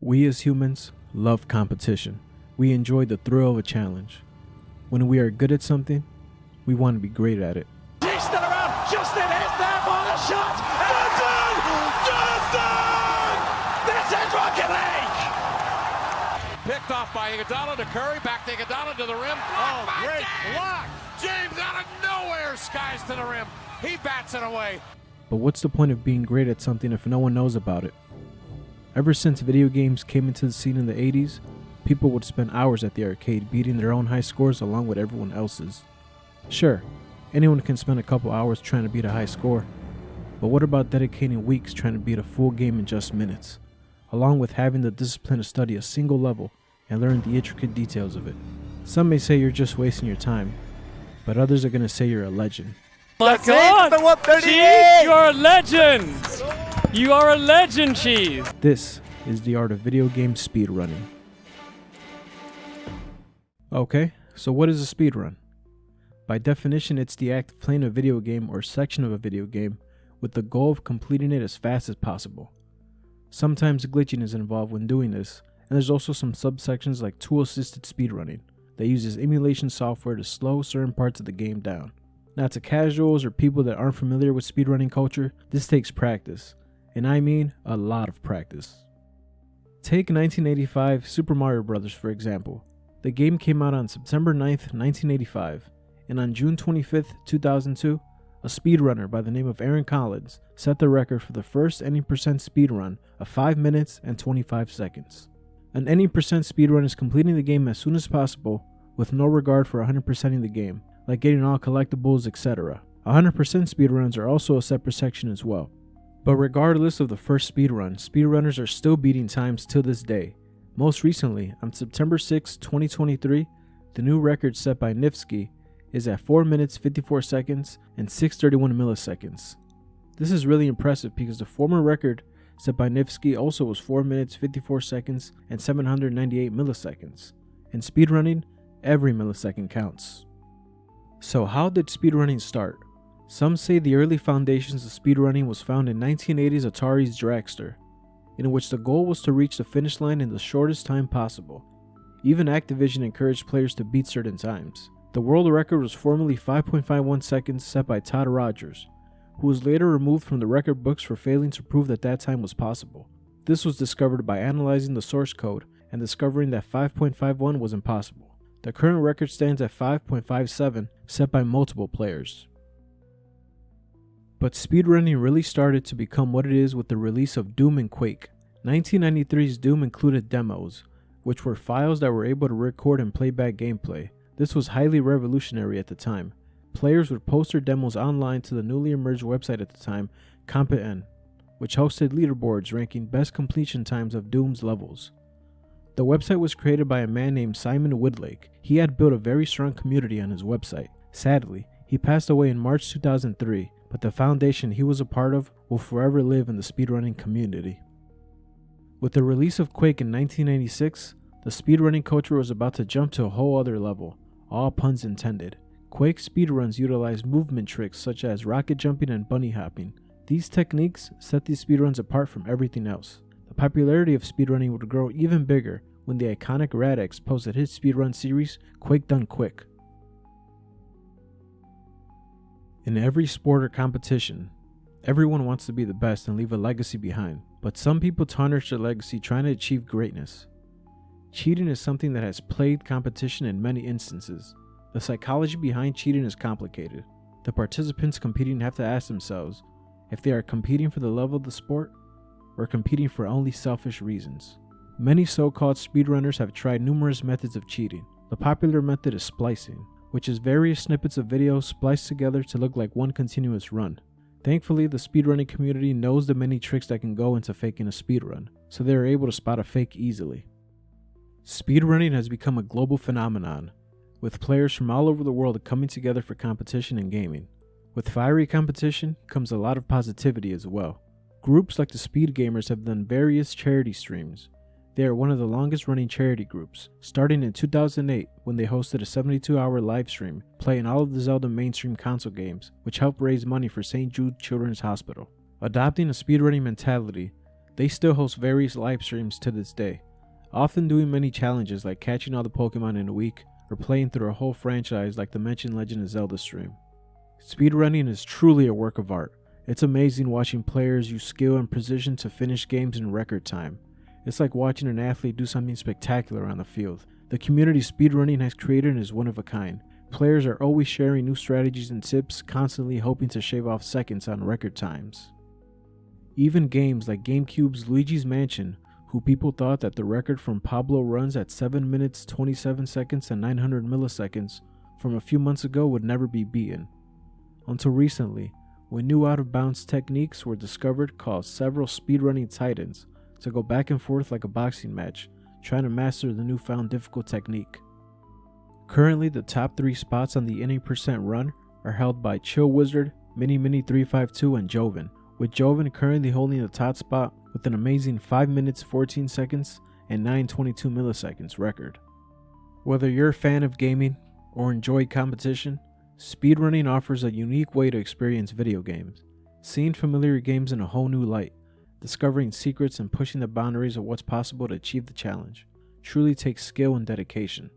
We as humans love competition. We enjoy the thrill of a challenge. When we are good at something, we want to be great at it. He's still around. Justin is there for the shot. Justin! This is Rocket League! Picked off by Iguodala to Curry. Back to Iguodala to the rim. Oh, great block. James out of nowhere skies to the rim. He bats it away. But what's the point of being great at something if no one knows about it? Ever since video games came into the scene in the 80s, people would spend hours at the arcade beating their own high scores along with everyone else's. Sure, anyone can spend a couple hours trying to beat a high score, but what about dedicating weeks trying to beat a full game in just minutes, along with having the discipline to study a single level and learn the intricate details of it? Some may say you're just wasting your time, but others are going to say you're a legend. My God! Cheese, you're a legend! You are a legend, Cheese! This is the art of video game speedrunning. Okay, so what is a speedrun? By definition, it's the act of playing a video game or section of a video game with the goal of completing it as fast as possible. Sometimes glitching is involved when doing this, and there's also some subsections like tool-assisted speedrunning that uses emulation software to slow certain parts of the game down. Now, to casuals or people that aren't familiar with speedrunning culture, this takes practice, and I mean a lot of practice. Take 1985 Super Mario Bros. For example. The game came out on September 9th, 1985, and on June 25th, 2002, a speedrunner by the name of Aaron Collins set the record for the first any percent speedrun of 5 minutes and 25 seconds. An any percent speedrun is completing the game as soon as possible with no regard for 100%ing the game, like getting all collectibles, etc. 100% speedruns are also a separate section as well. But regardless of the first speedrun, speedrunners are still beating times till this day. Most recently, on September 6, 2023, the new record set by Nifsky is at 4 minutes 54 seconds and 631 milliseconds. This is really impressive because the former record set by Nifsky also was 4 minutes 54 seconds and 798 milliseconds. In speedrunning, every millisecond counts. So how did speedrunning start? Some say the early foundations of speedrunning was found in 1980's Atari's Dragster, in which the goal was to reach the finish line in the shortest time possible. Even Activision encouraged players to beat certain times. The world record was formerly 5.51 seconds set by Todd Rogers, who was later removed from the record books for failing to prove that time was possible. This was discovered by analyzing the source code and discovering that 5.51 was impossible. The current record stands at 5.57, set by multiple players. But speedrunning really started to become what it is with the release of Doom and Quake. 1993's Doom included demos, which were files that were able to record and play back gameplay. This was highly revolutionary at the time. Players would post their demos online to the newly emerged website at the time, Comp.N, which hosted leaderboards ranking best completion times of Doom's levels. The website was created by a man named Simon Woodlake. He had built a very strong community on his website. Sadly, he passed away in March 2003, but the foundation he was a part of will forever live in the speedrunning community. With the release of Quake in 1996, the speedrunning culture was about to jump to a whole other level, all puns intended. Quake speedruns utilized movement tricks such as rocket jumping and bunny hopping. These techniques set these speedruns apart from everything else. The popularity of speedrunning would grow even bigger when the iconic Radix posted his speedrun series, Quake Done Quick. In every sport or competition, everyone wants to be the best and leave a legacy behind, but some people tarnish their legacy trying to achieve greatness. Cheating is something that has plagued competition in many instances. The psychology behind cheating is complicated. The participants competing have to ask themselves if they are competing for the love of the sport or competing for only selfish reasons. Many so-called speedrunners have tried numerous methods of cheating. The popular method is splicing, which is various snippets of video spliced together to look like one continuous run. Thankfully, the speedrunning community knows the many tricks that can go into faking a speedrun, so they are able to spot a fake easily. Speedrunning has become a global phenomenon, with players from all over the world coming together for competition and gaming. With fiery competition comes a lot of positivity as well. Groups like the Speed Gamers have done various charity streams. They are one of the longest running charity groups, starting in 2008 when they hosted a 72-hour live stream playing all of the Zelda mainstream console games, which helped raise money for St. Jude Children's Hospital. Adopting a speedrunning mentality, They still host various live streams to this day, often doing many challenges like catching all the Pokemon in a week or playing through a whole franchise like the mentioned Legend of Zelda stream. Speedrunning is truly a work of art. It's amazing watching players use skill and precision to finish games in record time. It's like watching an athlete do something spectacular on the field. The community speedrunning has created is one of a kind. Players are always sharing new strategies and tips, constantly hoping to shave off seconds on record times. Even games like GameCube's Luigi's Mansion, who people thought that the record from Pablo runs at 7 minutes 27 seconds and 900 milliseconds from a few months ago would never be beaten. Until recently, when new out-of-bounds techniques were discovered, caused several speedrunning titans to go back and forth like a boxing match, trying to master the newfound difficult technique. Currently, the top 3 spots on the any percent run are held by Chill Wizard, Mini352, and Joven, with Joven currently holding the top spot with an amazing 5 minutes 14 seconds and 922 milliseconds record. Whether you're a fan of gaming or enjoy competition, speedrunning offers a unique way to experience video games, seeing familiar games in a whole new light, discovering secrets and pushing the boundaries of what's possible to achieve the challenge. Truly takes skill and dedication,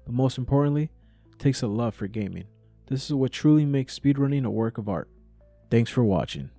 but most importantly, takes a love for gaming. This is what truly makes speedrunning a work of art. Thanks for watching.